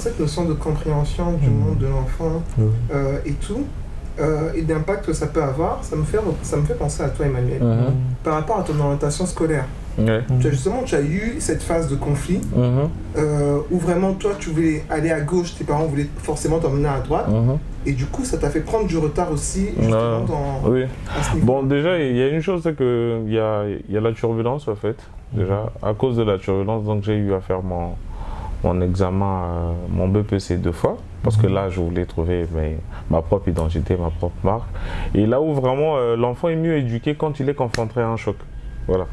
cette notion de compréhension du monde de l'enfant et tout, et d'impact que ça peut avoir, ça me fait penser à toi, Emmanuel, par rapport à ton orientation scolaire. Tu as eu cette phase de conflit où vraiment toi tu voulais aller à gauche, tes parents voulaient forcément t'emmener à droite, et du coup ça t'a fait prendre du retard aussi justement à ce niveau. Bon, déjà il y a une chose, c'est qu'il y a la turbulence en fait. Déjà à cause de la turbulence, donc j'ai eu à faire mon examen, mon BPC 2 fois, parce que là je voulais trouver ma propre identité, ma propre marque, et là où vraiment l'enfant est mieux éduqué quand il est confronté à un choc. Voilà.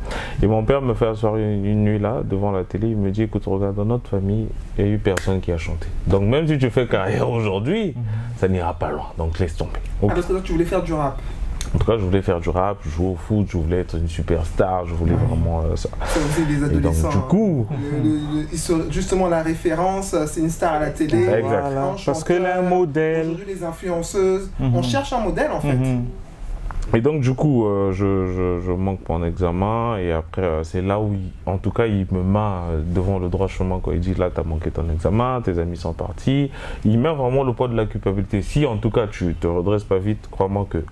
Et mon père me fait asseoir une nuit là, devant la télé, il me dit, écoute, regarde, dans notre famille, il n'y a eu personne qui a chanté. Donc même si tu fais carrière aujourd'hui, ça n'ira pas loin, donc laisse tomber. Okay. Ah, parce que là tu voulais faire du rap. En tout cas, je voulais faire du rap, jouer au foot, je voulais être une superstar, je voulais vraiment ça. Ça aussi, les adolescents. Et donc, du coup... justement, la référence, c'est une star à la télé. Exact. Voilà. Parce qu'elle est un modèle. Aujourd'hui, les influenceuses, on cherche un modèle en fait. Et donc du coup, je manque mon examen, et après c'est là où, en tout cas, il me met devant le droit chemin quand il dit là, tu as manqué ton examen, tes amis sont partis. Il met vraiment le poids de la culpabilité. Si en tout cas tu te redresses pas vite, crois-moi que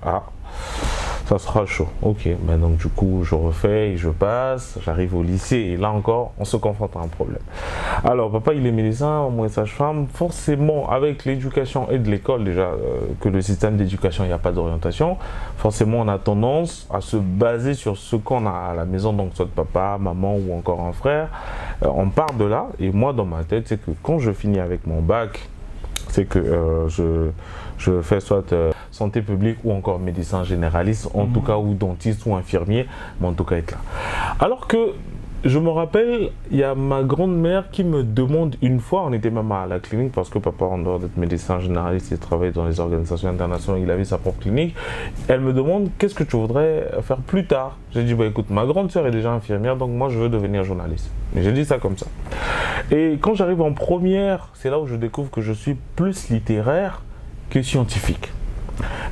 ça sera chaud. Ok, ben donc du coup je refais et je passe, j'arrive au lycée et là encore on se confronte à un problème. Alors papa il est médecin, moi sage-femme, forcément avec l'éducation et de l'école déjà, que le système d'éducation il n'y a pas d'orientation, forcément on a tendance à se baser sur ce qu'on a à la maison, donc soit papa, maman ou encore un frère, on part de là, et moi dans ma tête c'est que quand je finis avec mon bac, c'est que je fais soit santé publique ou encore médecin généraliste, en tout cas, ou dentiste ou infirmier, mais en tout cas être là. Alors que je me rappelle, il y a ma grand-mère qui me demande une fois, on était même à la clinique parce que papa, en dehors d'être médecin généraliste, il travaillait dans les organisations internationales, il avait sa propre clinique. Elle me demande qu'est-ce que tu voudrais faire plus tard. J'ai dit, bah écoute, ma grande sœur est déjà infirmière, donc moi je veux devenir journaliste. Mais j'ai dit ça comme ça. Et quand j'arrive en première, c'est là où je découvre que je suis plus littéraire que scientifique.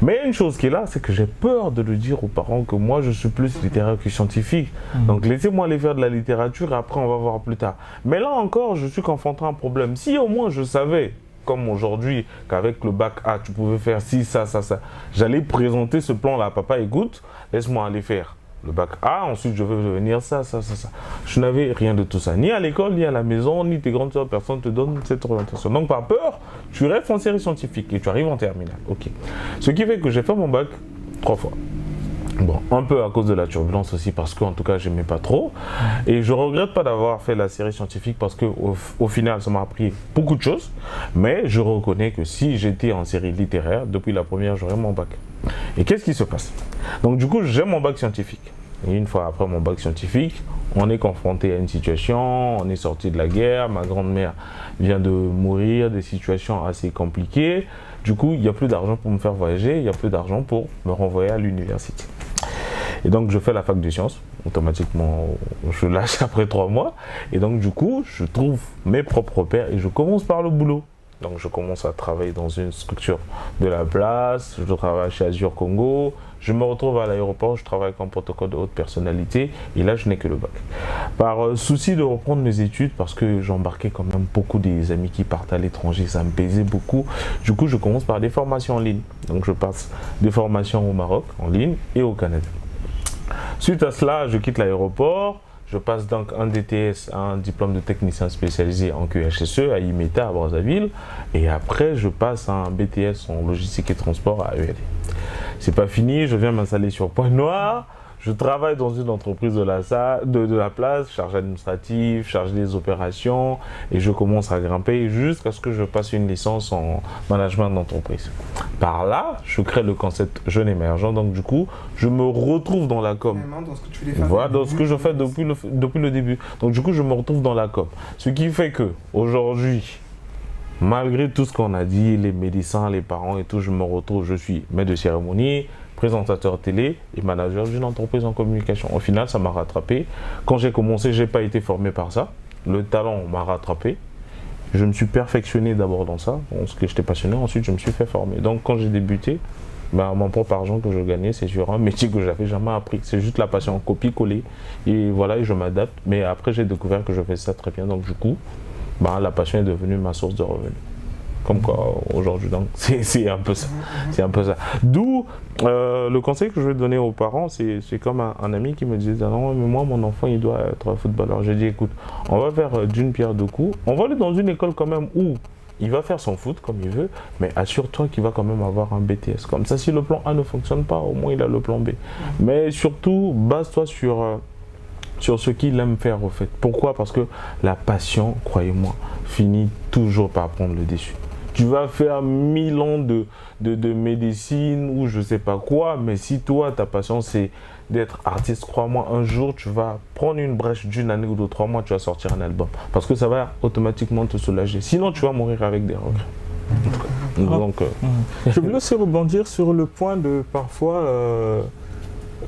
Mais une chose qui est là, c'est que j'ai peur de le dire aux parents que moi je suis plus littéraire que scientifique. Donc laissez-moi aller faire de la littérature et après on va voir plus tard. Mais là encore, je suis confronté à un problème. Si au moins je savais, comme aujourd'hui, qu'avec le bac A, tu pouvais faire ci, ça, j'allais présenter ce plan-là. Papa, écoute, laisse-moi aller faire le bac A, ensuite je veux devenir ça. Je n'avais rien de tout ça. Ni à l'école, ni à la maison, ni tes grandes soeurs, personne ne te donne cette orientation. Donc par peur, tu restes en série scientifique et tu arrives en terminale. Ok. Ce qui fait que j'ai fait mon bac 3 fois. Bon, un peu à cause de la turbulence aussi, parce qu'en tout cas, j'aimais pas trop. Et je regrette pas d'avoir fait la série scientifique parce qu'au final, ça m'a appris beaucoup de choses. Mais je reconnais que si j'étais en série littéraire, depuis la première, j'aurais mon bac. Et qu'est-ce qui se passe? Donc du coup, j'ai mon bac scientifique. Et une fois après mon bac scientifique, on est confronté à une situation, on est sorti de la guerre, ma grand-mère vient de mourir, des situations assez compliquées. Du coup, il n'y a plus d'argent pour me faire voyager, il n'y a plus d'argent pour me renvoyer à l'université. Et donc, je fais la fac de sciences. Automatiquement, je lâche après 3 mois. Et donc, du coup, je trouve mes propres repères et je commence par le boulot. Donc, je commence à travailler dans une structure de la place. Je travaille chez Azure Congo. Je me retrouve à l'aéroport. Je travaille comme protocole de haute personnalité. Et là, je n'ai que le bac. Par souci de reprendre mes études, parce que j'embarquais quand même beaucoup des amis qui partent à l'étranger, ça me pesait beaucoup. Du coup, je commence par des formations en ligne. Donc, je passe des formations au Maroc, en ligne, et au Canada. Suite à cela, je quitte l'aéroport. Je passe donc un DTS, un diplôme de technicien spécialisé en QHSE à IMETA à Brazzaville. Et après, je passe un BTS en logistique et transport à ELD. C'est pas fini, je viens m'installer sur Pointe-Noire. Je travaille dans une entreprise de la place, charge administrative, charge des opérations, et je commence à grimper jusqu'à ce que je passe une licence en management d'entreprise. Par là, je crée le concept jeune émergent, donc du coup, je me retrouve dans la com. Voilà, dans ce que je fais depuis le début. Donc du coup, je me retrouve dans la com. Ce qui fait que aujourd'hui, malgré tout ce qu'on a dit, les médecins, les parents et tout, je me retrouve, je suis maître de cérémonie, présentateur télé et manager d'une entreprise en communication. Au final, ça m'a rattrapé. Quand j'ai commencé, je n'ai pas été formé par ça. Le talent m'a rattrapé. Je me suis perfectionné d'abord dans ça, dans ce que j'étais passionné. Ensuite, je me suis fait former. Donc, quand j'ai débuté, mon propre argent que je gagnais, c'est sur un métier que je n'avais jamais appris. C'est juste la passion, copier-coller. Et voilà, et je m'adapte. Mais après, j'ai découvert que je fais ça très bien. Donc, du coup, la passion est devenue ma source de revenus. Comme quoi aujourd'hui, donc c'est un peu ça. C'est un peu ça. D'où le conseil que je vais donner aux parents, c'est comme un ami qui me disait non, mais moi mon enfant il doit être footballeur. J'ai dit écoute, on va faire d'une pierre deux coups. On va aller dans une école quand même où il va faire son foot comme il veut, mais assure-toi qu'il va quand même avoir un BTS. Comme ça, si le plan A ne fonctionne pas, au moins il a le plan B. Mais surtout, base-toi sur ce qu'il aime faire au fait. Pourquoi? Parce que la passion, croyez-moi, finit toujours par prendre le dessus. Tu vas faire 1000 ans de médecine ou je sais pas quoi, mais si toi, ta passion, c'est d'être artiste, crois-moi, un jour, tu vas prendre une brèche d'une année ou de 3 mois, tu vas sortir un album. Parce que ça va automatiquement te soulager. Sinon, tu vas mourir avec des regrets. Donc, Je voulais aussi rebondir sur le point de parfois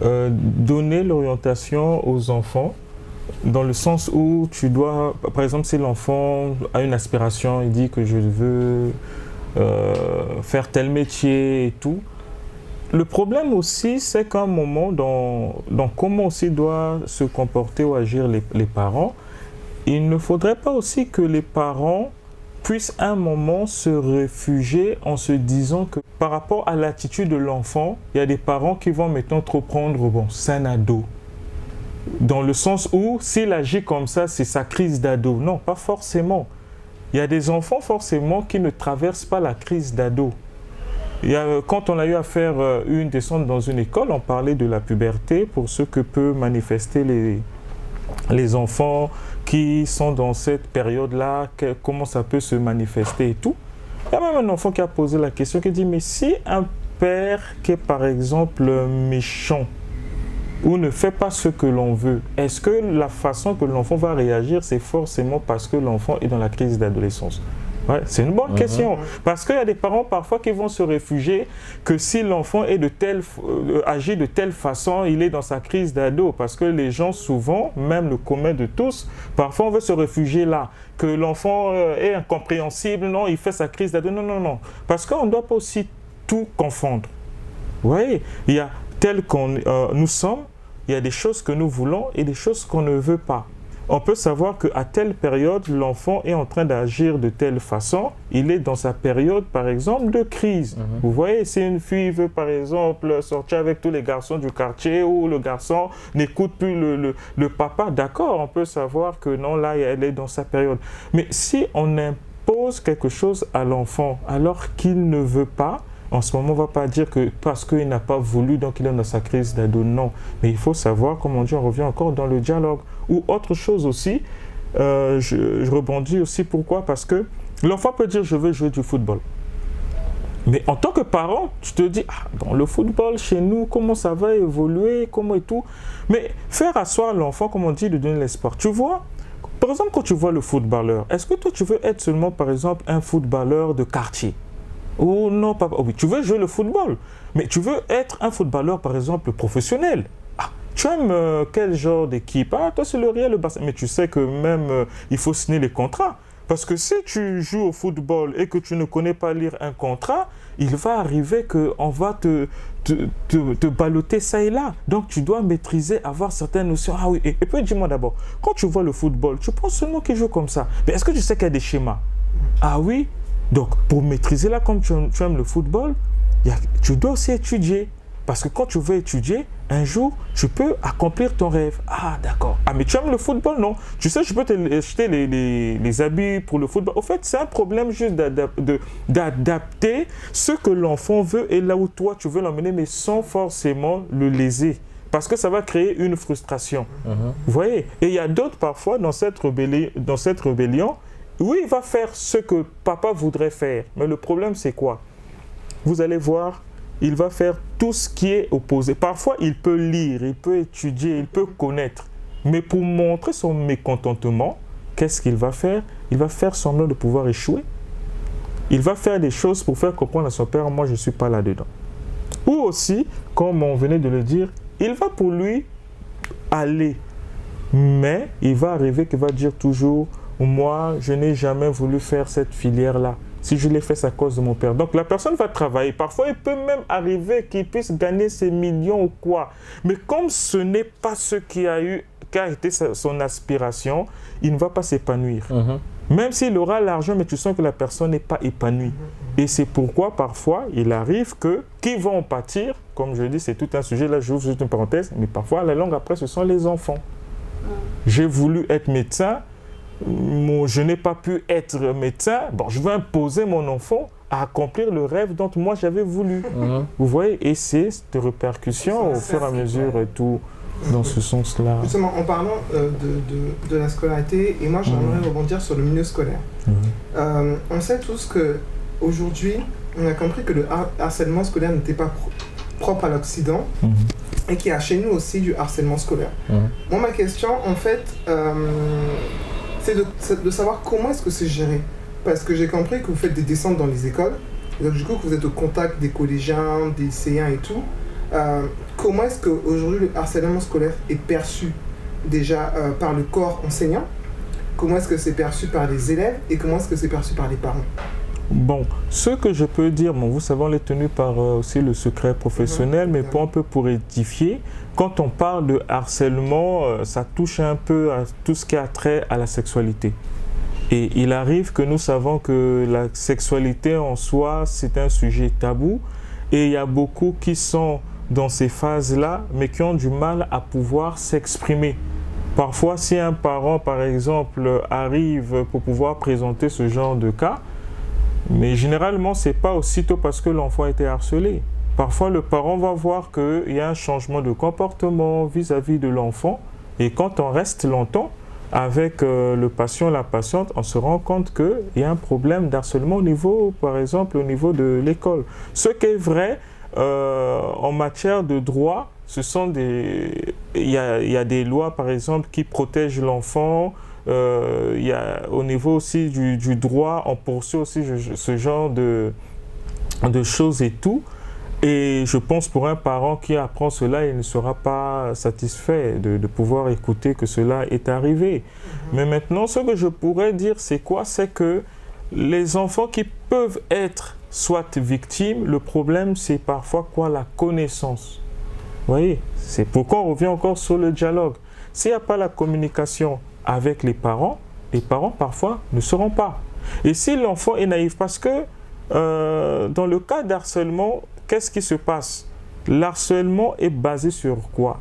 donner l'orientation aux enfants. Dans le sens où tu dois, par exemple, si l'enfant a une aspiration, il dit que je veux faire tel métier et tout. Le problème aussi, c'est qu'à un moment, dans comment aussi doivent se comporter ou agir les parents, il ne faudrait pas aussi que les parents puissent à un moment se réfugier en se disant que par rapport à l'attitude de l'enfant, il y a des parents qui vont maintenant trop prendre, bon, c'est un ado. Dans le sens où, s'il agit comme ça, c'est sa crise d'ado. Non, pas forcément. Il y a des enfants forcément qui ne traversent pas la crise d'ado. Quand on a eu à faire une descente dans une école, on parlait de la puberté pour ce que peut manifester les enfants qui sont dans cette période-là, comment ça peut se manifester et tout. Il y a même un enfant qui a posé la question, qui dit, mais si un père qui est par exemple méchant, ou ne fait pas ce que l'on veut, est-ce que la façon que l'enfant va réagir, c'est forcément parce que l'enfant est dans la crise d'adolescence? Ouais, c'est une bonne question. Parce qu'il y a des parents parfois qui vont se réfugier que si l'enfant est agit de telle façon, il est dans sa crise d'ado. Parce que les gens souvent, même le commun de tous, parfois on veut se réfugier là. Que l'enfant est incompréhensible, non, il fait sa crise d'ado. Non, non, non. Parce qu'on ne doit pas aussi tout confondre. Vous voyez, il y a tel qu'on nous sommes, il y a des choses que nous voulons et des choses qu'on ne veut pas. On peut savoir qu'à telle période, l'enfant est en train d'agir de telle façon, il est dans sa période, par exemple, de crise. Vous voyez, si une fille veut, par exemple, sortir avec tous les garçons du quartier ou le garçon n'écoute plus le papa, d'accord, on peut savoir que non, là, elle est dans sa période. Mais si on impose quelque chose à l'enfant alors qu'il ne veut pas, en ce moment, on ne va pas dire que parce qu'il n'a pas voulu, donc il est dans sa crise d'ado. Non, mais il faut savoir, comme on dit, on revient encore dans le dialogue. Ou autre chose aussi, je rebondis aussi, pourquoi? Parce que l'enfant peut dire, je veux jouer du football. Mais en tant que parent, tu te dis, dans le football, chez nous, comment ça va évoluer, comment et tout. Mais faire asseoir l'enfant, comme on dit, de donner l'espoir. Tu vois, par exemple, quand tu vois le footballeur, est-ce que toi, tu veux être seulement, par exemple, un footballeur de quartier? Oh non, papa, oh oui, tu veux jouer le football, mais tu veux être un footballeur, par exemple, professionnel. Tu aimes quel genre d'équipe? Toi, c'est le Real, le Barça. Mais tu sais que même, il faut signer les contrats. Parce que si tu joues au football et que tu ne connais pas lire un contrat, il va arriver qu'on va te balloter ça et là. Donc, tu dois maîtriser, avoir certaines notions. Ah oui, et puis dis-moi d'abord, quand tu vois le football, tu penses seulement qu'il joue comme ça. Mais est-ce que tu sais qu'il y a des schémas? Ah oui? Donc, pour maîtriser là, comme tu aimes le football, tu dois aussi étudier. Parce que quand tu veux étudier, un jour, tu peux accomplir ton rêve. Ah, d'accord. Ah, mais tu aimes le football? Non. Tu sais, je peux t'acheter les habits pour le football. Au fait, c'est un problème juste d'adapter ce que l'enfant veut et là où toi, tu veux l'emmener, mais sans forcément le léser. Parce que ça va créer une frustration. Vous voyez? Et il y a d'autres, parfois, dans cette rébellion, oui, il va faire ce que papa voudrait faire. Mais le problème, c'est quoi? Vous allez voir, il va faire tout ce qui est opposé. Parfois, il peut lire, il peut étudier, il peut connaître. Mais pour montrer son mécontentement, qu'est-ce qu'il va faire? Il va faire semblant de pouvoir échouer. Il va faire des choses pour faire comprendre à son père, moi, je ne suis pas là-dedans. Ou aussi, comme on venait de le dire, il va pour lui aller. Mais il va arriver qu'il va dire toujours, moi, je n'ai jamais voulu faire cette filière-là. Si je l'ai fait, c'est à cause de mon père. Donc, la personne va travailler. Parfois, il peut même arriver qu'il puisse gagner ses millions ou quoi. Mais comme ce n'est pas ce qu'a été son aspiration, il ne va pas s'épanouir. Même s'il aura l'argent, mais tu sens que la personne n'est pas épanouie. Et c'est pourquoi, parfois, il arrive que, qui vont en pâtir, comme je dis, c'est tout un sujet, là j'ouvre juste une parenthèse, mais parfois, la langue après, ce sont les enfants. J'ai voulu être médecin, je n'ai pas pu être médecin, bon, je vais imposer mon enfant à accomplir le rêve dont moi j'avais voulu. Vous voyez, et c'est cette répercussion au fur et à mesure et tout. Dans ce sens-là. Justement, en parlant de la scolarité, et moi j'aimerais rebondir sur le milieu scolaire. On sait tous qu'aujourd'hui, on a compris que le harcèlement scolaire n'était pas propre à l'Occident et qu'il y a chez nous aussi du harcèlement scolaire. Moi, ma question, en fait, c'est de savoir comment est-ce que c'est géré. Parce que j'ai compris que vous faites des descentes dans les écoles, et donc du coup que vous êtes au contact des collégiens, des lycéens et tout. Comment est-ce qu'aujourd'hui le harcèlement scolaire est perçu déjà par le corps enseignant? Comment est-ce que c'est perçu par les élèves et comment est-ce que c'est perçu par les parents? Bon, ce que je peux dire, bon, vous savez, on est tenu par aussi le secret professionnel, mais un peu pour édifier, quand on parle de harcèlement, ça touche un peu à tout ce qui a trait à la sexualité. Et il arrive que nous savons que la sexualité en soi, c'est un sujet tabou et il y a beaucoup qui sont dans ces phases-là, mais qui ont du mal à pouvoir s'exprimer. Parfois, si un parent, par exemple, arrive pour pouvoir présenter ce genre de cas, mais généralement, ce n'est pas aussitôt parce que l'enfant a été harcelé. Parfois, le parent va voir qu'il y a un changement de comportement vis-à-vis de l'enfant, et quand on reste longtemps avec le patient, la patiente, on se rend compte qu'il y a un problème d'harcèlement au niveau, par exemple, au niveau de l'école. Ce qui est vrai, en matière de droit, il y a des lois, par exemple, qui protègent l'enfant. Au niveau aussi du droit, on poursuit aussi ce genre de choses et tout. Et je pense pour un parent qui apprend cela, il ne sera pas satisfait de pouvoir écouter que cela est arrivé. Mais maintenant, ce que je pourrais dire, c'est quoi? C'est que les enfants qui peuvent être soit victimes, le problème, c'est parfois quoi? La connaissance. Vous voyez? C'est pourquoi on revient encore sur le dialogue. S'il n'y a pas la communication avec les parents parfois ne sauront pas. Et si l'enfant est naïf, parce que dans le cas d'harcèlement, qu'est-ce qui se passe? L'harcèlement est basé sur quoi?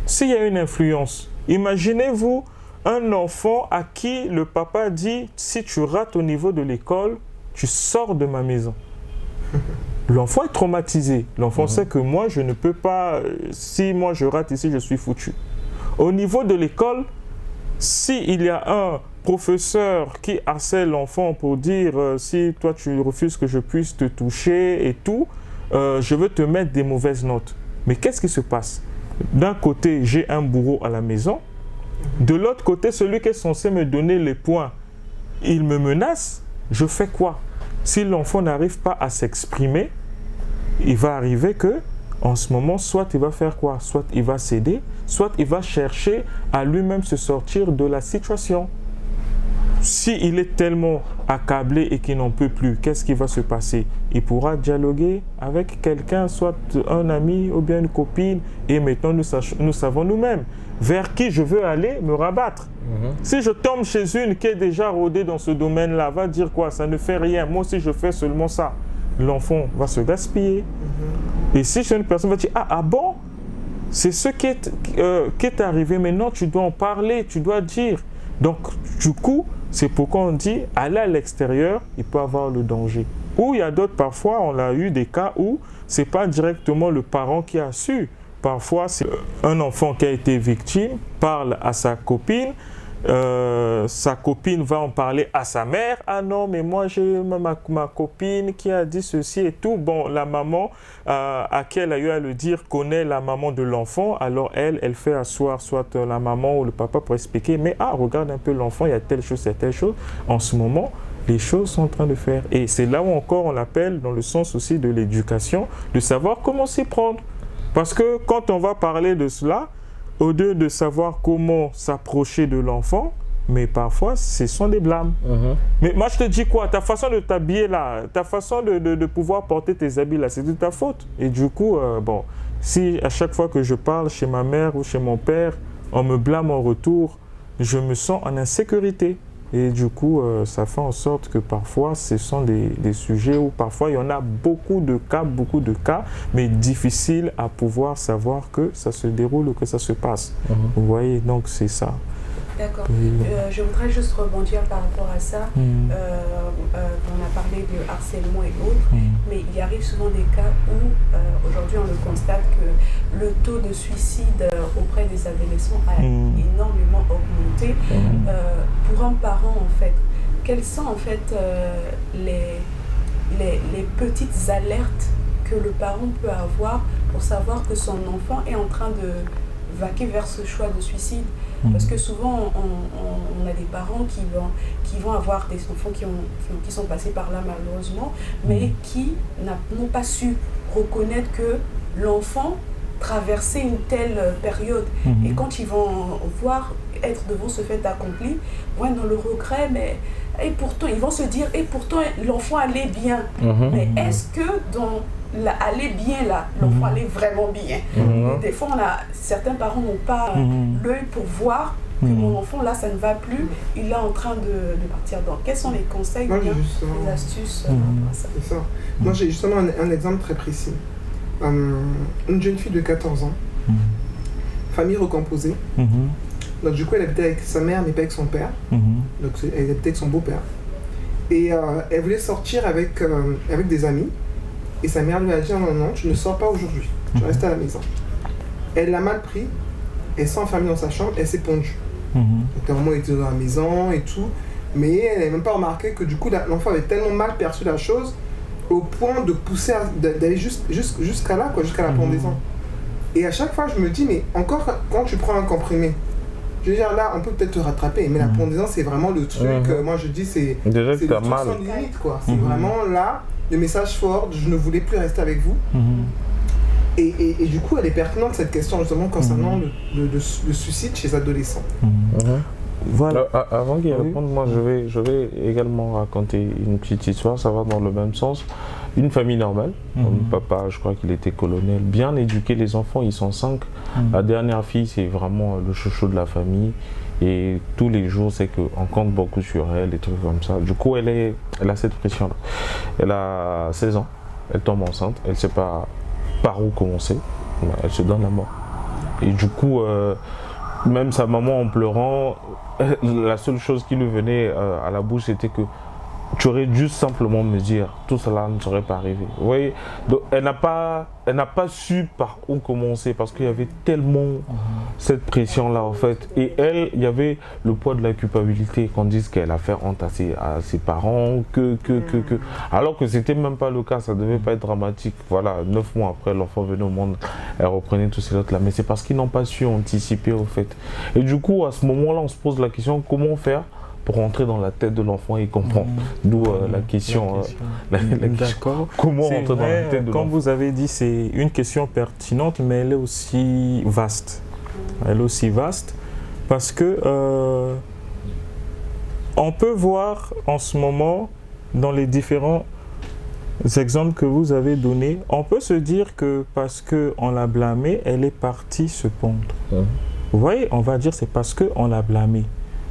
S'il y a une influence, imaginez-vous un enfant à qui le papa dit « si tu rates au niveau de l'école, tu sors de ma maison ». L'enfant est traumatisé. L'enfant sait que moi, je ne peux pas, si moi je rate ici, je suis foutu. Au niveau de l'école, s'il y a un professeur qui harcèle l'enfant pour dire si toi tu refuses que je puisse te toucher et tout, je veux te mettre des mauvaises notes. Mais qu'est-ce qui se passe? D'un côté, j'ai un bourreau à la maison. De l'autre côté, celui qui est censé me donner les points, il me menace. Je fais quoi? Si l'enfant n'arrive pas à s'exprimer, il va arriver que, en ce moment, soit il va faire quoi? Soit il va céder, soit il va chercher à lui-même se sortir de la situation. S'il est tellement accablé et qu'il n'en peut plus, qu'est-ce qui va se passer? Il pourra dialoguer avec quelqu'un, soit un ami ou bien une copine, et maintenant nous savons nous-mêmes vers qui je veux aller me rabattre. Si je tombe chez une qui est déjà rodée dans ce domaine-là, va dire quoi? Ça ne fait rien, moi aussi je fais seulement ça. L'enfant va se gaspiller. Et si c'est une personne qui va dire « Ah bon? C'est ce qui est arrivé maintenant, tu dois en parler, tu dois dire. » Donc, du coup, c'est pourquoi on dit aller à l'extérieur, il peut avoir le danger. Ou il y a d'autres, parfois, on a eu des cas où ce n'est pas directement le parent qui a su. Parfois, c'est un enfant qui a été victime, parle à sa copine va en parler à sa mère. Ah non, mais moi j'ai ma copine qui a dit ceci et tout. Bon, la maman à qui elle a eu à le dire connaît la maman de l'enfant. Alors elle fait asseoir soit la maman ou le papa pour expliquer. Mais regarde un peu l'enfant, il y a telle chose, il y a telle chose. En ce moment, les choses sont en train de faire. Et c'est là où encore on appelle, dans le sens aussi de l'éducation, de savoir comment s'y prendre. Parce que quand on va parler de cela, au lieu de savoir comment s'approcher de l'enfant, mais parfois, ce sont des blâmes. Mais moi, je te dis quoi? Ta façon de t'habiller là, ta façon de pouvoir porter tes habits là, c'est de ta faute. Et du coup, bon, si à chaque fois que je parle chez ma mère ou chez mon père, on me blâme en retour, je me sens en insécurité. Et du coup, ça fait en sorte que parfois, ce sont des sujets où parfois il y en a beaucoup de cas, mais difficile à pouvoir savoir que ça se déroule ou que ça se passe. Vous voyez, donc c'est ça. D'accord. Je voudrais juste rebondir par rapport à ça. On a parlé de harcèlement et autres, mais il arrive souvent des cas où aujourd'hui on le constate que le taux de suicide auprès des adolescents a énormément augmenté. Pour un parent, en fait, quelles sont en fait les petites alertes que le parent peut avoir pour savoir que son enfant est en train de vaquer vers ce choix de suicide? Parce que souvent, on a des parents qui vont avoir des enfants qui sont passés par là malheureusement, mais qui n'ont pas su reconnaître que l'enfant traversait une telle période. Et quand ils vont être devant ce fait accompli, vont être dans le regret, mais et pourtant, ils vont se dire, et pourtant l'enfant allait bien. Mais est-ce que dans aller bien là, l'enfant allait vraiment bien? Des fois, certains parents n'ont pas l'œil pour voir que mon enfant là, ça ne va plus, il est en train de partir. Donc, quels sont les conseils, les astuces à ça? C'est ça. Moi, j'ai justement un exemple très précis. Une jeune fille de 14 ans, famille recomposée. Donc, du coup, elle habitait avec sa mère, mais pas avec son père. Donc, elle habitait avec son beau-père. Et elle voulait sortir avec des amis. Et sa mère lui a dit non, tu ne sors pas aujourd'hui, tu restes à la maison. Elle l'a mal pris, elle s'est enfermée dans sa chambre, elle s'est pondue. Donc à un moment, elle était dans la maison et tout, mais elle n'avait même pas remarqué que du coup, l'enfant avait tellement mal perçu la chose au point de pousser, d'aller jusqu'à là, jusqu'à la pendaison. Et à chaque fois, je me dis, mais encore quand tu prends un comprimé, je veux dire, là, on peut peut-être te rattraper, mais la pendaison, c'est vraiment le truc, moi je dis, c'est le truc sans limite, quoi. C'est vraiment là. Le message fort, je ne voulais plus rester avec vous. Et du coup, elle est pertinente cette question justement concernant le suicide chez les adolescents. Voilà. Avant qu'il réponde, moi je vais également raconter une petite histoire, ça va dans le même sens. Une famille normale, mon papa, je crois qu'il était colonel, bien éduqué, les enfants, ils sont 5. La dernière fille, c'est vraiment le chouchou de la famille. Et tous les jours, c'est qu'on compte beaucoup sur elle, des trucs comme ça. Du coup, elle a cette pression-là. Elle a 16 ans, elle tombe enceinte, elle ne sait pas par où commencer, elle se donne la mort. Et du coup, même sa maman en pleurant, la seule chose qui lui venait à la bouche, c'était que tu aurais dû simplement me dire, tout cela ne serait pas arrivé. Vous voyez, donc, elle n'a pas su par où commencer parce qu'il y avait tellement cette pression-là en fait. Et elle, il y avait le poids de la culpabilité, qu'on dise qu'elle a fait honte à ses parents, alors que c'était même pas le cas, ça devait pas être dramatique. Voilà, 9 mois après, l'enfant venait au monde, elle reprenait tous ces autres-là. Mais c'est parce qu'ils n'ont pas su anticiper au fait. Et du coup, à ce moment-là, on se pose la question, comment faire pour rentrer dans la tête de l'enfant et comprendre. D'où la question. D'accord. Comment rentrer dans la tête de l'enfant? Comme vous avez dit, c'est une question pertinente, mais elle est aussi vaste. Elle est aussi vaste parce que on peut voir en ce moment, dans les différents exemples que vous avez donnés, on peut se dire que parce qu'on l'a blâmée, elle est partie se pondre. Vous voyez, on va dire c'est parce qu'on l'a blâmée.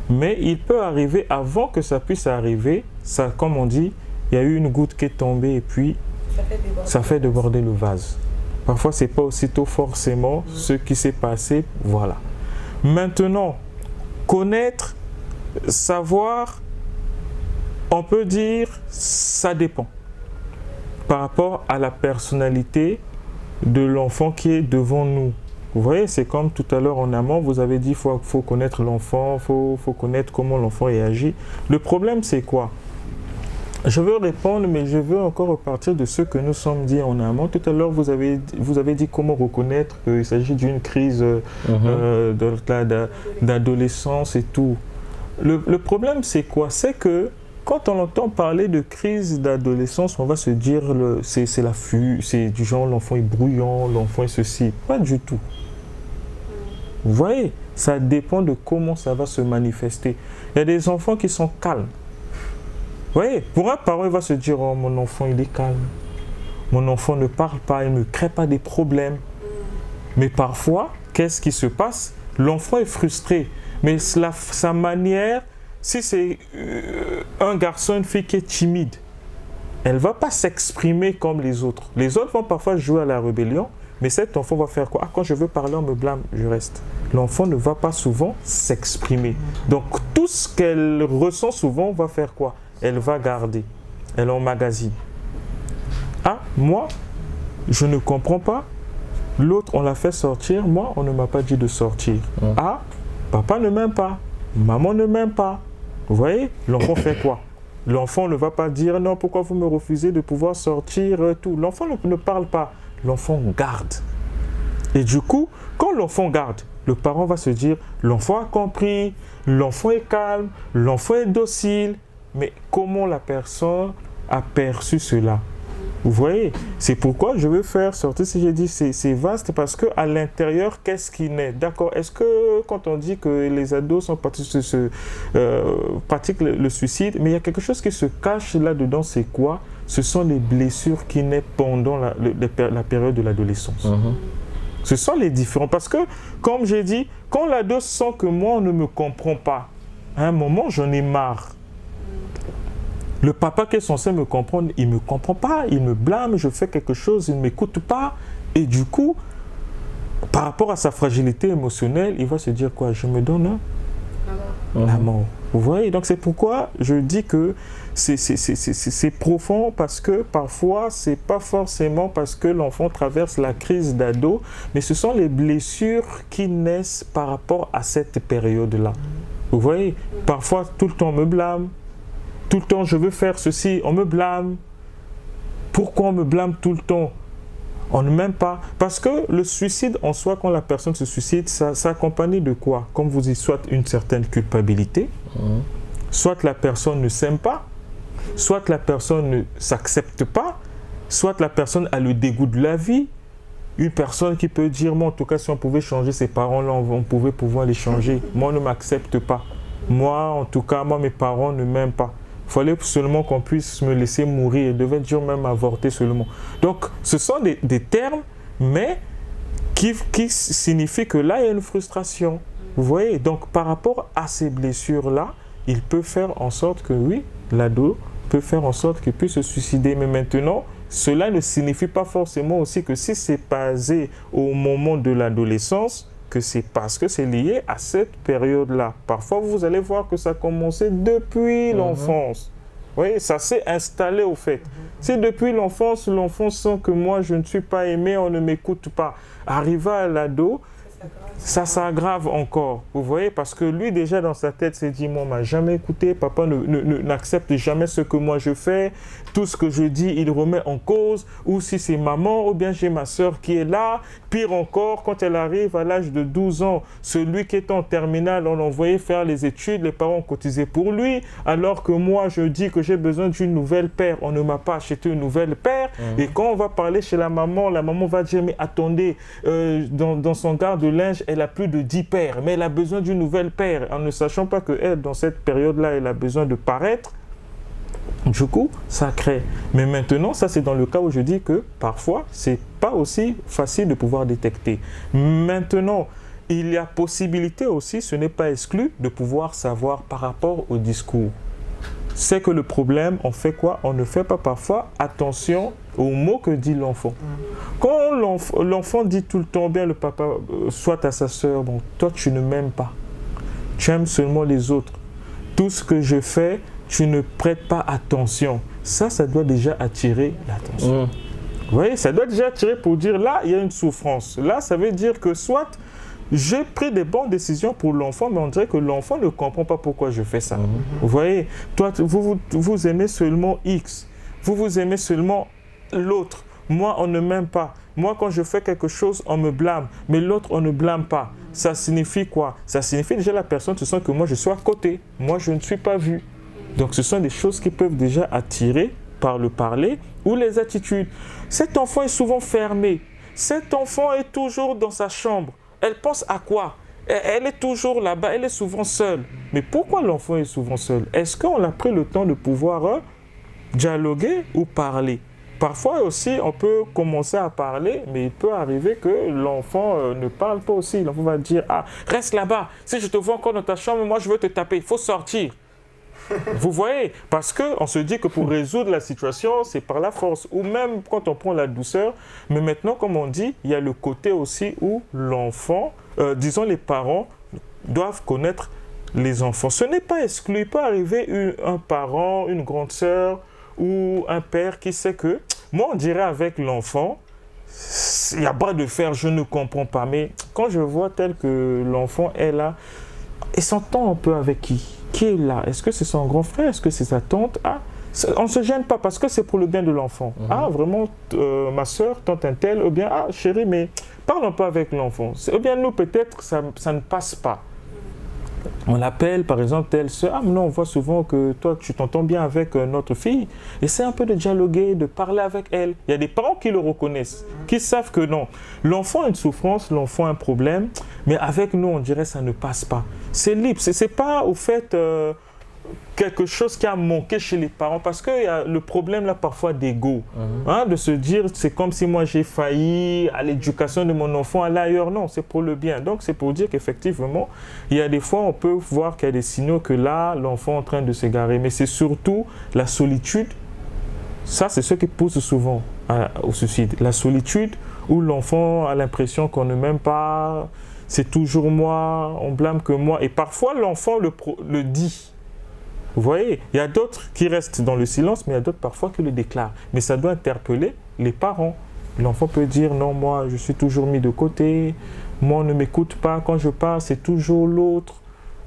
Mais il peut arriver, avant que ça puisse arriver, ça, comme on dit, il y a eu une goutte qui est tombée et puis ça fait déborder le vase. Parfois, ce n'est pas aussitôt forcément ce qui s'est passé. Voilà. Maintenant, connaître, savoir, on peut dire, ça dépend. Par rapport à la personnalité de l'enfant qui est devant nous. Vous voyez, c'est comme tout à l'heure en amont, vous avez dit qu'il faut connaître l'enfant, il faut connaître comment l'enfant réagit. Le problème, c'est quoi? Je veux répondre, mais je veux encore repartir de ce que nous sommes dit en amont. Tout à l'heure, vous avez dit comment reconnaître qu'il s'agit d'une crise d'adolescence et tout. Le problème, c'est quoi? C'est que quand on entend parler de crise d'adolescence, on va se dire c'est du genre l'enfant est bruyant, l'enfant est ceci. Pas du tout. Vous voyez, ça dépend de comment ça va se manifester. Il y a des enfants qui sont calmes. Vous voyez, pour un parent, il va se dire, oh, mon enfant, il est calme. Mon enfant ne parle pas, il ne crée pas des problèmes. Mais parfois, qu'est-ce qui se passe? L'enfant est frustré, mais sa manière, si c'est un garçon, une fille qui est timide, elle ne va pas s'exprimer comme les autres. Les autres vont parfois jouer à la rébellion, mais cet enfant va faire quoi? Ah, quand je veux parler, on me blâme, je reste. L'enfant ne va pas souvent s'exprimer. Donc, tout ce qu'elle ressent souvent va faire quoi? Elle va garder. Elle emmagasine. Ah, moi, je ne comprends pas. L'autre, on l'a fait sortir. Moi, on ne m'a pas dit de sortir. Ah, papa ne m'aime pas. Maman ne m'aime pas. Vous voyez? L'enfant fait quoi? L'enfant ne va pas dire non, pourquoi vous me refusez de pouvoir sortir, tout. L'enfant ne parle pas. L'enfant garde. Et du coup, quand l'enfant garde, le parent va se dire, l'enfant a compris, l'enfant est calme, l'enfant est docile. Mais comment la personne a perçu cela? Vous voyez? C'est pourquoi je veux faire sortir, si j'ai dit c'est vaste, parce qu'à l'intérieur, qu'est-ce qui naît? D'accord? Est-ce que quand on dit que les ados sont pratiquent le suicide, mais il y a quelque chose qui se cache là-dedans, c'est quoi? Ce sont les blessures qui naissent pendant la période de l'adolescence. Ce sont les différents. Parce que, comme j'ai dit, quand l'ado sent que moi, on ne me comprend pas, à un moment, j'en ai marre. Le papa qui est censé me comprendre, il ne me comprend pas, il me blâme, je fais quelque chose, il ne m'écoute pas. Et du coup, par rapport à sa fragilité émotionnelle, il va se dire quoi? Je me donne la mort. Vous voyez? Donc c'est pourquoi je dis que c'est profond, parce que parfois, ce n'est pas forcément parce que l'enfant traverse la crise d'ado, mais ce sont les blessures qui naissent par rapport à cette période-là. Vous voyez? Parfois, tout le temps, on me blâme. Tout le temps, je veux faire ceci, on me blâme. Pourquoi on me blâme tout le temps? On ne m'aime pas. Parce que le suicide en soi, quand la personne se suicide, ça s'accompagne de quoi? Comme vous dites, soit une certaine culpabilité, soit la personne ne s'aime pas, soit la personne ne s'accepte pas, soit la personne a le dégoût de la vie. Une personne qui peut dire, moi en tout cas, si on pouvait changer ses parents-là, on pouvait pouvoir les changer. Moi, on ne m'accepte pas. Moi, en tout cas, moi, mes parents ne m'aiment pas. Il fallait seulement qu'on puisse me laisser mourir. Il devait dire même avorter seulement. Donc, ce sont des termes, mais qui signifient que là, il y a une frustration. Vous voyez? Donc, par rapport à ces blessures-là, il peut faire en sorte que, oui, l'ado peut faire en sorte qu'il puisse se suicider. Mais maintenant, cela ne signifie pas forcément aussi que si c'est basé au moment de l'adolescence, que c'est parce que c'est lié à cette période-là. Parfois, vous allez voir que ça a commencé depuis l'enfance. Vous voyez, ça s'est installé au fait. Si depuis l'enfance, l'enfant sent que moi, je ne suis pas aimé, on ne m'écoute pas. Arrivé à l'ado, ça s'aggrave encore. Vous voyez, parce que lui, déjà, dans sa tête, s'est dit, moi, on ne m'a jamais écouté, papa n'accepte jamais ce que moi je fais. Tout ce que je dis, il remet en cause. Ou si c'est maman, ou bien j'ai ma soeur qui est là. Pire encore, quand elle arrive à l'âge de 12 ans, celui qui est en terminale, on l'envoyait faire les études, les parents ont cotisé pour lui, alors que moi, je dis que j'ai besoin d'une nouvelle paire. On ne m'a pas acheté une nouvelle paire. Et quand on va parler chez la maman va dire, mais attendez, dans son garde de linge, elle a plus de 10 paires, mais elle a besoin d'une nouvelle paire, en ne sachant pas qu'elle, dans cette période-là, elle a besoin de paraître. Du coup, ça crée. Mais maintenant, ça c'est dans le cas où je dis que parfois, c'est pas aussi facile de pouvoir détecter. Maintenant, il y a possibilité aussi, ce n'est pas exclu, de pouvoir savoir par rapport au discours. C'est que le problème, on fait quoi? On ne fait pas parfois attention aux mots que dit l'enfant. Quand l'enfant dit tout le temps, bien le papa, soit à sa soeur, bon, toi tu ne m'aimes pas. Tu aimes seulement les autres. Tout ce que je fais, tu ne prêtes pas attention. Ça doit déjà attirer l'attention. Vous voyez, ça doit déjà attirer pour dire, là, il y a une souffrance. Là, ça veut dire que soit j'ai pris des bonnes décisions pour l'enfant, mais on dirait que l'enfant ne comprend pas pourquoi je fais ça. Vous voyez, toi, vous aimez seulement X. Vous aimez seulement l'autre. Moi, on ne m'aime pas. Moi, quand je fais quelque chose, on me blâme. Mais l'autre, on ne blâme pas. Ça signifie quoi? Ça signifie déjà la personne se sent que moi, je suis à côté. Moi, je ne suis pas vu. Donc, ce sont des choses qui peuvent déjà attirer par le parler ou les attitudes. Cet enfant est souvent fermé. Cet enfant est toujours dans sa chambre. Elle pense à quoi? Elle est toujours là-bas, elle est souvent seule. Mais pourquoi l'enfant est souvent seul? Est-ce qu'on a pris le temps de pouvoir dialoguer ou parler? parfois aussi, on peut commencer à parler, mais il peut arriver que l'enfant ne parle pas aussi. L'enfant va dire, ah, reste là-bas, si je te vois encore dans ta chambre, moi je veux te taper, il faut sortir. Vous voyez, parce qu'on se dit que pour résoudre la situation, c'est par la force, ou même quand on prend la douceur. Mais maintenant, comme on dit, il y a le côté aussi où l'enfant, disons les parents, doivent connaître les enfants. Ce n'est pas exclu. Il peut arriver un parent, une grande sœur ou un père qui sait que, moi on dirait avec l'enfant, il n'y a pas de fer, je ne comprends pas. Mais quand je vois tel que l'enfant est là, il s'entend un peu avec qui? Qui est là? Est-ce que c'est son grand frère? Est-ce que c'est sa tante? Ah, on ne se gêne pas parce que c'est pour le bien de l'enfant. Ah, vraiment, ma soeur, tante un tel, ou bien, ah, chérie, mais parlons pas avec l'enfant. Ou bien, nous, peut-être, ça ne passe pas. On l'appelle, par exemple, telle soeur. Ah, mais non, on voit souvent que toi, tu t'entends bien avec notre fille. Essaie un peu de dialoguer, de parler avec elle. Il y a des parents qui le reconnaissent, qui savent que non. L'enfant a une souffrance, l'enfant a un problème, mais avec nous, on dirait que ça ne passe pas. C'est libre. Ce n'est pas, au fait, quelque chose qui a manqué chez les parents, parce qu'il y a le problème là parfois d'ego, de se dire c'est comme si moi j'ai failli à l'éducation de mon enfant, aller ailleurs. Non, c'est pour le bien. Donc c'est pour dire qu'effectivement il y a des fois on peut voir qu'il y a des signaux que là l'enfant est en train de s'égarer, mais c'est surtout la solitude. Ça c'est ce qui pousse souvent au suicide, la solitude, où l'enfant a l'impression qu'on ne m'aime pas, c'est toujours moi, on blâme que moi, et parfois l'enfant le dit. Vous voyez, il y a d'autres qui restent dans le silence, mais il y a d'autres parfois qui le déclarent. Mais ça doit interpeller les parents. L'enfant peut dire, non, moi, je suis toujours mis de côté. Moi, on ne m'écoute pas. Quand je parle, c'est toujours l'autre.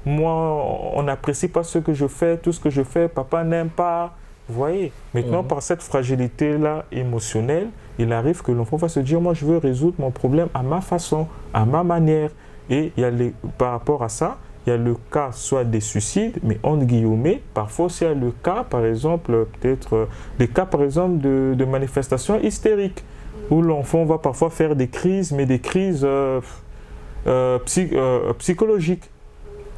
Moi, on n'apprécie pas ce que je fais. Tout ce que je fais, papa n'aime pas. Vous voyez, maintenant, par cette fragilité-là émotionnelle, il arrive que l'enfant va se dire, moi, je veux résoudre mon problème à ma façon, à ma manière. Et il y a par rapport à ça, il y a le cas soit des suicides, mais entre guillemets, parfois aussi il y a le cas, par exemple, peut-être des cas, par exemple, de manifestations hystériques, où l'enfant va parfois faire des crises, mais des crises psychologiques.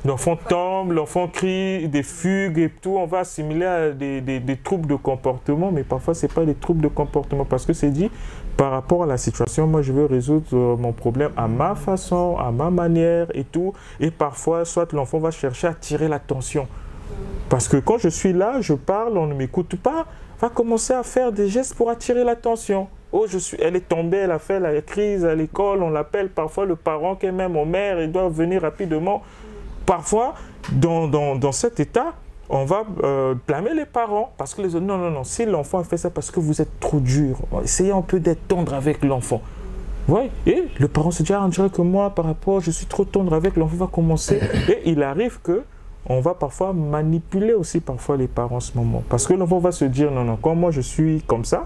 L'enfant tombe, l'enfant crie, des fugues et tout, on va assimiler à des troubles de comportement, mais parfois ce n'est pas des troubles de comportement, parce que c'est dit, par rapport à la situation, moi je veux résoudre mon problème à ma façon, à ma manière et tout, et parfois, soit l'enfant va chercher à attirer l'attention. Parce que quand je suis là, je parle, on ne m'écoute pas, va commencer à faire des gestes pour attirer l'attention. Oh, elle est tombée, elle a fait la crise à l'école, on l'appelle parfois le parent qui est même au maire, il doit venir rapidement. Parfois, dans cet état, on va blâmer les parents parce que les autres, non, si l'enfant a fait ça parce que vous êtes trop dur, essayez un peu d'être tendre avec l'enfant. Ouais. Et le parent se dit, on dirait que moi, par rapport, je suis trop tendre avec l'enfant, va commencer. Et il arrive qu'on va parfois manipuler aussi parfois les parents en ce moment. Parce que l'enfant va se dire, non, quand moi je suis comme ça,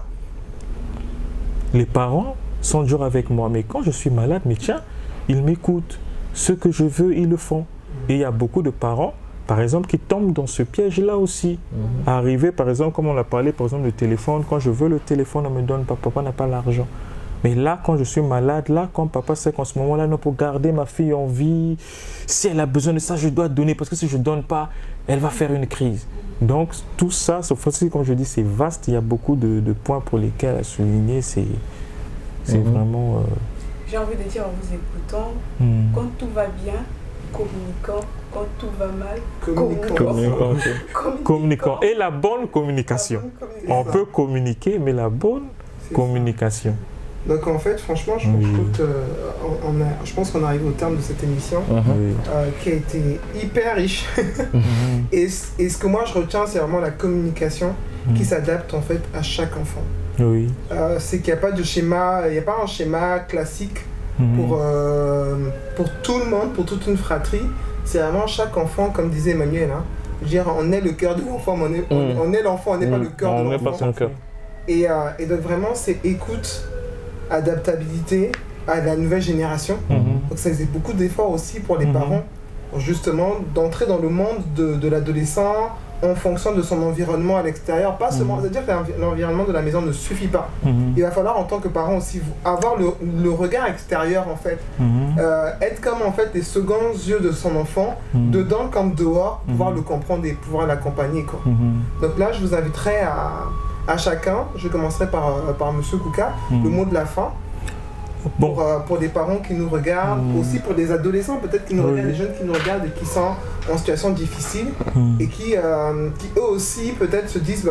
les parents sont durs avec moi. Mais quand je suis malade, mais tiens, ils m'écoutent. Ce que je veux, ils le font. Et il y a beaucoup de parents, par exemple, qui tombent dans ce piège-là aussi. Arriver, par exemple, comme on a parlé, par exemple, le téléphone. Quand je veux le téléphone, on ne me donne pas. Papa n'a pas l'argent. Mais là, quand je suis malade, là, quand papa sait qu'en ce moment-là, non, pour garder ma fille en vie, si elle a besoin de ça, je dois donner. Parce que si je ne donne pas, elle va faire une crise. Donc, tout ça, sauf aussi, comme je dis, c'est vaste. Il y a beaucoup de points pour lesquels à souligner. C'est vraiment... J'ai envie de dire en vous écoutant, quand tout va bien, communiquant, quand tout va mal, communiquant. Et la bonne communication. On peut communiquer, mais la bonne communication. Donc en fait, franchement, je pense qu'on arrive au terme de cette émission qui a été hyper riche. Et ce que moi je retiens, c'est vraiment la communication qui s'adapte en fait à chaque enfant. Oui. C'est qu'il n'y a pas de schéma, il n'y a pas un schéma classique pour tout le monde, pour toute une fratrie. C'est vraiment chaque enfant, comme disait Emmanuel, hein. Je veux dire, on est le cœur de l'enfant, mais on est l'enfant, on n'est pas le cœur de l'enfant. On n'est pas son cœur. Et donc vraiment, c'est écoute, adaptabilité à la nouvelle génération. Donc ça faisait beaucoup d'efforts aussi pour les parents, justement, d'entrer dans le monde de l'adolescent en fonction de son environnement à l'extérieur. Pas seulement, c'est-à-dire que l'environnement de la maison ne suffit pas. Il va falloir en tant que parent aussi avoir le regard extérieur en fait. Être comme en fait les seconds yeux de son enfant, dedans comme dehors, pouvoir le comprendre et pouvoir l'accompagner quoi. Donc là je vous inviterai à chacun, je commencerai par Monsieur Kouka, le mot de la fin. Pour des parents qui nous regardent, aussi pour des adolescents peut-être qui nous regardent, des jeunes qui nous regardent et qui sont en situation difficile et qui eux aussi peut-être se disent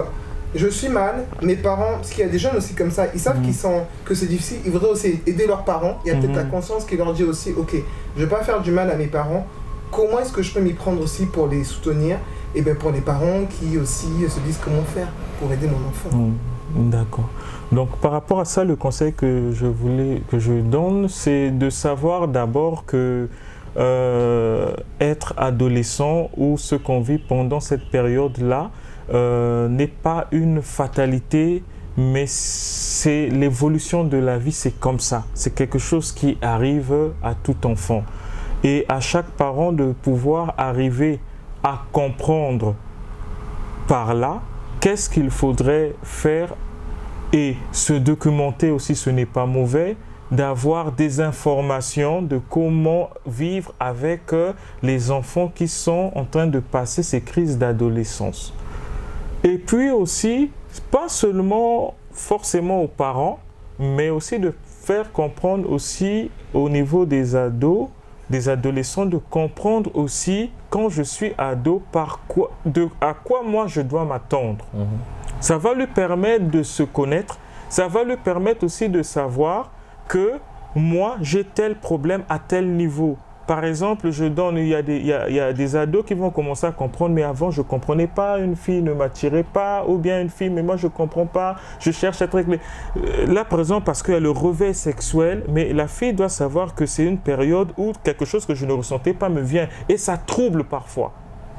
je suis mal, mes parents, parce qu'il y a des jeunes aussi comme ça, ils savent que c'est difficile, ils voudraient aussi aider leurs parents, il y a peut-être la conscience qui leur dit aussi ok, je ne vais pas faire du mal à mes parents, comment est-ce que je peux m'y prendre aussi pour les soutenir, et bien pour les parents qui aussi se disent comment faire pour aider mon enfant. D'accord. Donc par rapport à ça, le conseil que je donne, c'est de savoir d'abord que être adolescent ou ce qu'on vit pendant cette période-là n'est pas une fatalité, mais c'est l'évolution de la vie, c'est comme ça. C'est quelque chose qui arrive à tout enfant. Et à chaque parent de pouvoir arriver à comprendre par là qu'est-ce qu'il faudrait faire et se documenter aussi, ce n'est pas mauvais, d'avoir des informations de comment vivre avec les enfants qui sont en train de passer ces crises d'adolescence. Et puis aussi, pas seulement forcément aux parents, mais aussi de faire comprendre aussi au niveau des ados, des adolescents, de comprendre aussi quand je suis ado, à quoi moi je dois m'attendre. Ça va lui permettre de se connaître, ça va lui permettre aussi de savoir que moi j'ai tel problème à tel niveau. Par exemple, il y a des ados qui vont commencer à comprendre, mais avant je ne comprenais pas, une fille ne m'attirait pas, ou bien une fille, mais moi je ne comprends pas, je cherche à être réglé. Là par exemple, parce qu'il y a le réveil sexuel, mais la fille doit savoir que c'est une période où quelque chose que je ne ressentais pas me vient, et ça trouble parfois.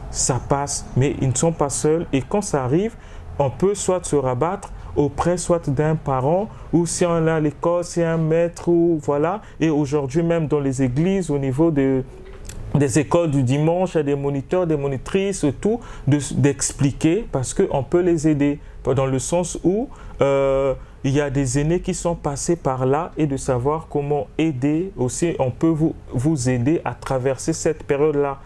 Ça passe, mais ils ne sont pas seuls, et quand ça arrive, on peut soit se rabattre auprès soit d'un parent, ou si on est à l'école, c'est un maître, ou voilà. Et aujourd'hui même dans les églises, au niveau des écoles du dimanche, il y a des moniteurs, des monitrices, tout, d'expliquer, parce qu'on peut les aider, dans le sens où il y a des aînés qui sont passés par là, et de savoir comment aider aussi, on peut vous aider à traverser cette période-là.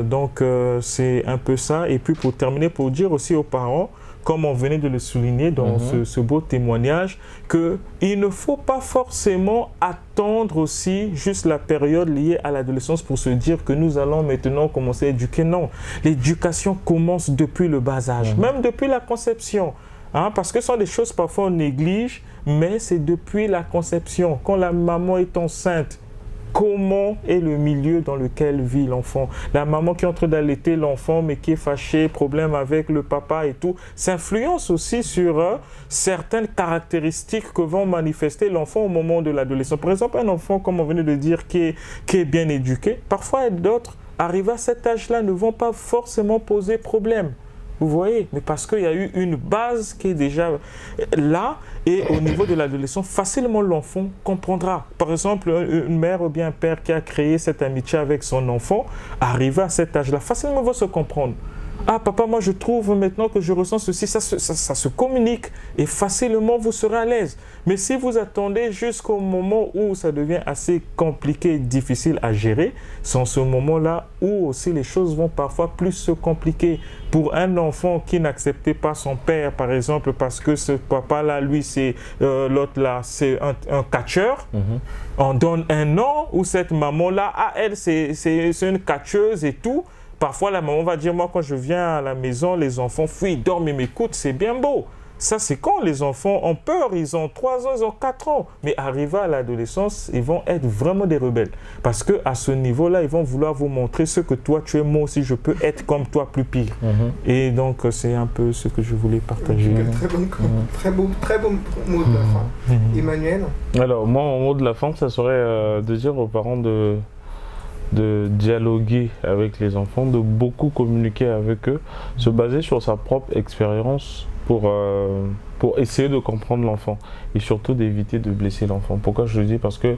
Donc c'est un peu ça. Et puis pour terminer, pour dire aussi aux parents, comme on venait de le souligner dans ce beau témoignage, qu'il ne faut pas forcément attendre aussi juste la période liée à l'adolescence pour se dire que nous allons maintenant commencer à éduquer. Non, l'éducation commence depuis le bas âge, même depuis la conception. Parce que ce sont des choses parfois on néglige, mais c'est depuis la conception. Quand la maman est enceinte, comment est le milieu dans lequel vit l'enfant? La maman qui est en train d'allaiter l'enfant mais qui est fâchée, problème avec le papa et tout, ça influence aussi sur certaines caractéristiques que vont manifester l'enfant au moment de l'adolescence. Par exemple, un enfant, comme on venait de dire, qui est bien éduqué, parfois d'autres, arrivés à cet âge-là, ne vont pas forcément poser problème. Vous voyez, mais parce qu'il y a eu une base qui est déjà là, et au niveau de l'adolescent, facilement l'enfant comprendra. Par exemple, une mère ou bien un père qui a créé cette amitié avec son enfant, arrivé à cet âge-là, facilement va se comprendre. Ah papa, moi je trouve maintenant que je ressens ceci, ça se communique et facilement vous serez à l'aise. Mais si vous attendez jusqu'au moment où ça devient assez compliqué et difficile à gérer, c'est en ce moment-là où aussi les choses vont parfois plus se compliquer. Pour un enfant qui n'acceptait pas son père, par exemple, parce que ce papa-là, lui, c'est l'autre là, c'est un catcheur, on donne un nom, ou cette maman-là, elle, c'est une catcheuse et tout. Parfois, la maman va dire, moi, quand je viens à la maison, les enfants fuient, ils dorment et m'écoutent, c'est bien beau. Ça, c'est quand les enfants ont peur, ils ont 3 ans, ils ont 4 ans. Mais arrivés à l'adolescence, ils vont être vraiment des rebelles. Parce qu'à ce niveau-là, ils vont vouloir vous montrer ce que toi, tu es, moi aussi, je peux être comme toi, plus pire. Et donc, c'est un peu ce que je voulais partager. Très beau mot de la fin. Emmanuel? Alors, moi, mon mot de la fin, ça serait de dire aux parents de dialoguer avec les enfants, de beaucoup communiquer avec eux, se baser sur sa propre expérience pour essayer de comprendre l'enfant et surtout d'éviter de blesser l'enfant. Pourquoi je le dis? Parce que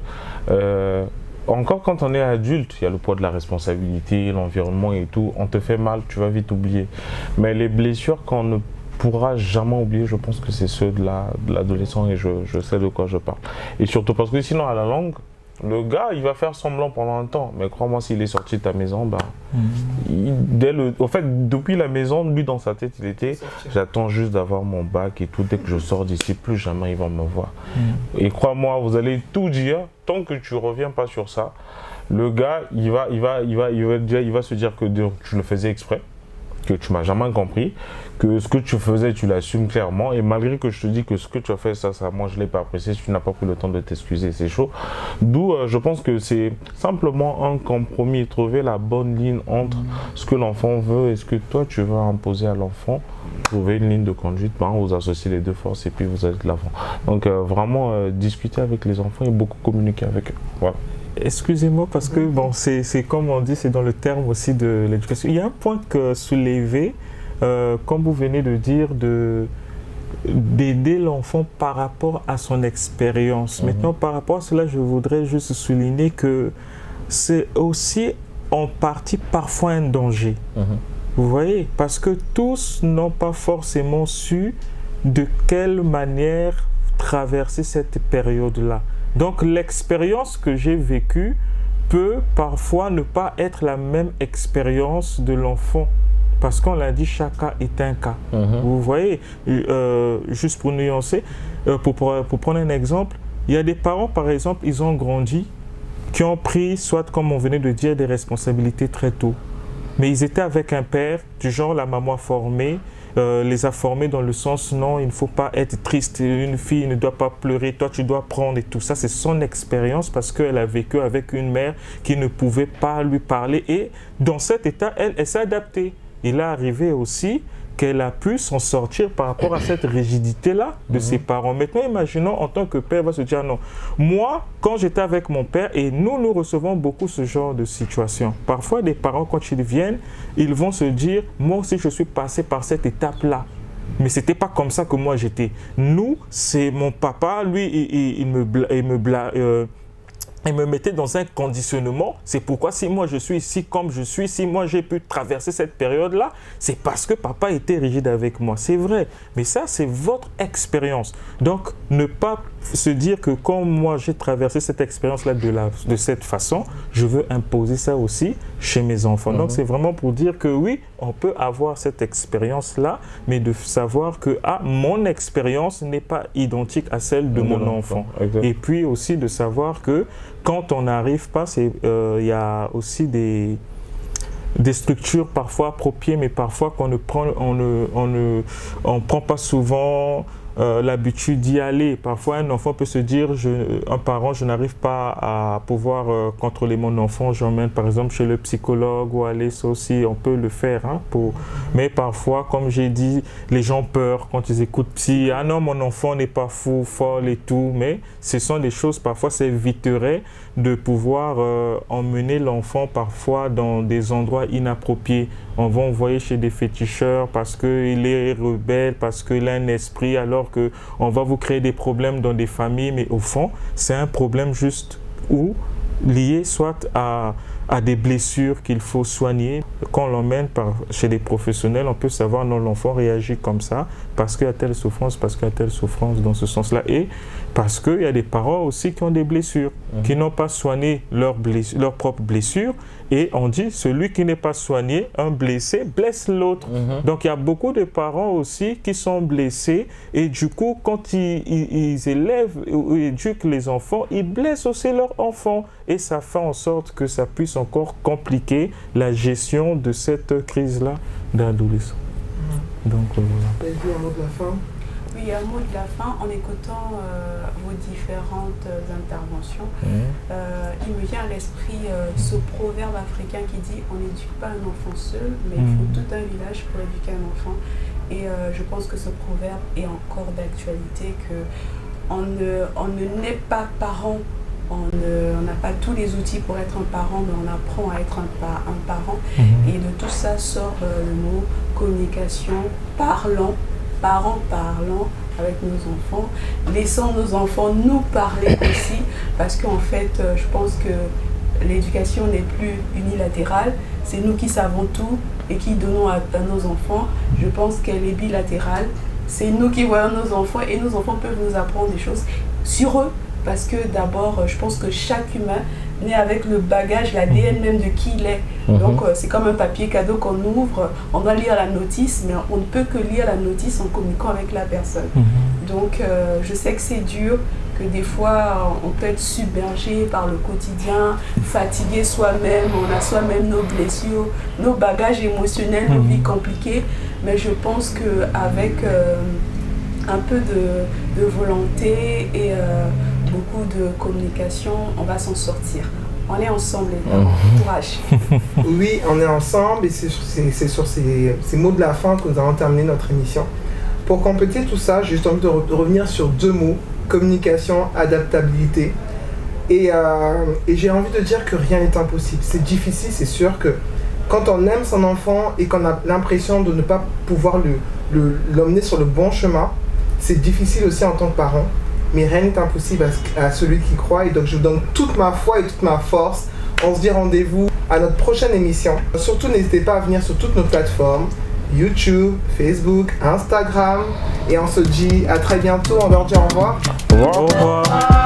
encore quand on est adulte, il y a le poids de la responsabilité, l'environnement et tout, on te fait mal, tu vas vite oublier. Mais les blessures qu'on ne pourra jamais oublier, je pense que c'est ceux de l'adolescent, et je sais de quoi je parle. Et surtout parce que sinon à la longue, Le gars, il va faire semblant pendant un temps, mais crois-moi, s'il est sorti de ta maison, depuis la maison, lui dans sa tête, il était, j'attends juste d'avoir mon bac et tout, dès que je sors d'ici, plus jamais ils vont me voir. Et crois-moi, vous allez tout dire, tant que tu reviens pas sur ça, le gars, il va se dire que tu le faisais exprès, que tu m'as jamais compris, que ce que tu faisais, tu l'assumes clairement, et malgré que je te dis que ce que tu as fait, ça moi je l'ai pas apprécié, tu n'as pas pris le temps de t'excuser, c'est chaud. D'où je pense que c'est simplement un compromis, trouver la bonne ligne entre ce que l'enfant veut et ce que toi tu veux imposer à l'enfant, trouver une ligne de conduite, vous associez les deux forces et puis vous allez de l'avant. Donc vraiment discuter avec les enfants et beaucoup communiquer avec eux. Voilà. Excusez-moi parce que bon, c'est comme on dit, c'est dans le terme aussi de l'éducation. Il y a un point que soulever, comme vous venez de dire, d'aider l'enfant par rapport à son expérience. Maintenant, par rapport à cela, je voudrais juste souligner que c'est aussi en partie parfois un danger. Vous voyez, parce que tous n'ont pas forcément su de quelle manière traverser cette période-là. Donc l'expérience que j'ai vécue peut parfois ne pas être la même expérience de l'enfant. Parce qu'on l'a dit, chaque cas est un cas. Vous voyez, juste pour nuancer, pour prendre un exemple, il y a des parents, par exemple, ils ont grandi, qui ont pris, soit comme on venait de dire, des responsabilités très tôt. Mais ils étaient avec un père, du genre la maman formée, les a formés dans le sens non, il ne faut pas être triste, une fille ne doit pas pleurer, toi tu dois prendre et tout ça. C'est son expérience parce qu'elle a vécu avec une mère qui ne pouvait pas lui parler et dans cet état, elle s'est adaptée. Il est arrivé aussi qu'elle a pu s'en sortir par rapport à cette rigidité-là de ses parents. Maintenant, imaginons en tant que père, va se dire non. Moi, quand j'étais avec mon père, et nous recevons beaucoup ce genre de situation. Parfois, des parents, quand ils viennent, ils vont se dire, moi aussi, je suis passé par cette étape-là. Mais ce n'était pas comme ça que moi j'étais. Nous, c'est mon papa, lui, il me mettait dans un conditionnement. C'est pourquoi si moi je suis ici comme je suis, si moi j'ai pu traverser cette période-là, c'est parce que papa était rigide avec moi. C'est vrai, mais ça c'est votre expérience. Donc ne pas se dire que comme moi j'ai traversé cette expérience-là de cette façon, je veux imposer ça aussi chez mes enfants. Donc c'est vraiment pour dire que oui, on peut avoir cette expérience-là, mais de savoir que mon expérience n'est pas identique à celle de mon enfant. Et puis aussi de savoir que quand on n'arrive pas, il y a aussi des structures parfois appropriées, mais parfois qu'on ne prend, on prend pas souvent l'habitude d'y aller. Parfois, un enfant peut se dire, un parent, je n'arrive pas à pouvoir contrôler mon enfant, j'emmène par exemple chez le psychologue ou aller, ça aussi, on peut le faire. Mais parfois, comme j'ai dit, les gens peur quand ils écoutent psy. Ah non, mon enfant n'est pas fou, folle et tout. Mais ce sont des choses, parfois, ça éviterait de pouvoir emmener l'enfant parfois dans des endroits inappropriés. On va envoyer chez des féticheurs parce qu'il est rebelle, parce qu'il a un esprit, alors qu'on va vous créer des problèmes dans des familles, mais au fond, c'est un problème juste lié soit à des blessures qu'il faut soigner. Quand on l'emmène chez des professionnels, on peut savoir non, l'enfant réagit comme ça parce qu'il y a telle souffrance, parce qu'il y a telle souffrance dans ce sens-là. Et parce qu'il y a des parents aussi qui ont des blessures, qui n'ont pas soigné leurs propres blessures. Et on dit, celui qui n'est pas soigné, un blessé, blesse l'autre. Donc il y a beaucoup de parents aussi qui sont blessés. Et du coup, quand ils élèvent ou éduquent les enfants, ils blessent aussi leurs enfants. Et ça fait en sorte que ça puisse encore compliquer la gestion de cette crise-là d'adolescents. Donc voilà. Un mot de la fin. Oui, un mot de la fin, en écoutant vos différentes interventions, il me vient à l'esprit ce proverbe africain qui dit « On n'éduque pas un enfant seul, mais il faut tout un village pour éduquer un enfant ». Et je pense que ce proverbe est encore d'actualité, qu'on ne naît pas parent. On n'a pas tous les outils pour être un parent, mais on apprend à être un parent. Et de tout ça sort le mot communication, parents parlant avec nos enfants, laissant nos enfants nous parler aussi, parce qu'en fait, je pense que l'éducation n'est plus unilatérale, c'est nous qui savons tout et qui donnons à nos enfants. Je pense qu'elle est bilatérale, c'est nous qui voyons nos enfants et nos enfants peuvent nous apprendre des choses sur eux parce que d'abord, je pense que chaque humain naît avec le bagage, l'ADN même de qui il est. Donc c'est comme un papier cadeau qu'on ouvre, on doit lire la notice, mais on ne peut que lire la notice en communiquant avec la personne. Donc je sais que c'est dur, que des fois on peut être submergé par le quotidien, fatigué soi-même, on a soi-même nos blessures, nos bagages émotionnels, nos vies compliquées, mais je pense qu'avec un peu de volonté et beaucoup de communication, on va s'en sortir. On est ensemble, les parents. Courage. Oui, on est ensemble et c'est sur ces mots de la fin que nous allons terminer notre émission. Pour compléter tout ça, j'ai juste envie de revenir sur 2 mots, communication, adaptabilité. Et j'ai envie de dire que rien n'est impossible. C'est difficile, c'est sûr que quand on aime son enfant et qu'on a l'impression de ne pas pouvoir l'emmener sur le bon chemin, c'est difficile aussi en tant que parent. Mais rien n'est impossible à celui qui croit. Et donc je vous donne toute ma foi et toute ma force. On se dit rendez-vous à notre prochaine émission. Surtout n'hésitez pas à venir sur toutes nos plateformes. YouTube, Facebook, Instagram. Et on se dit à très bientôt. On leur dit au revoir. Au revoir.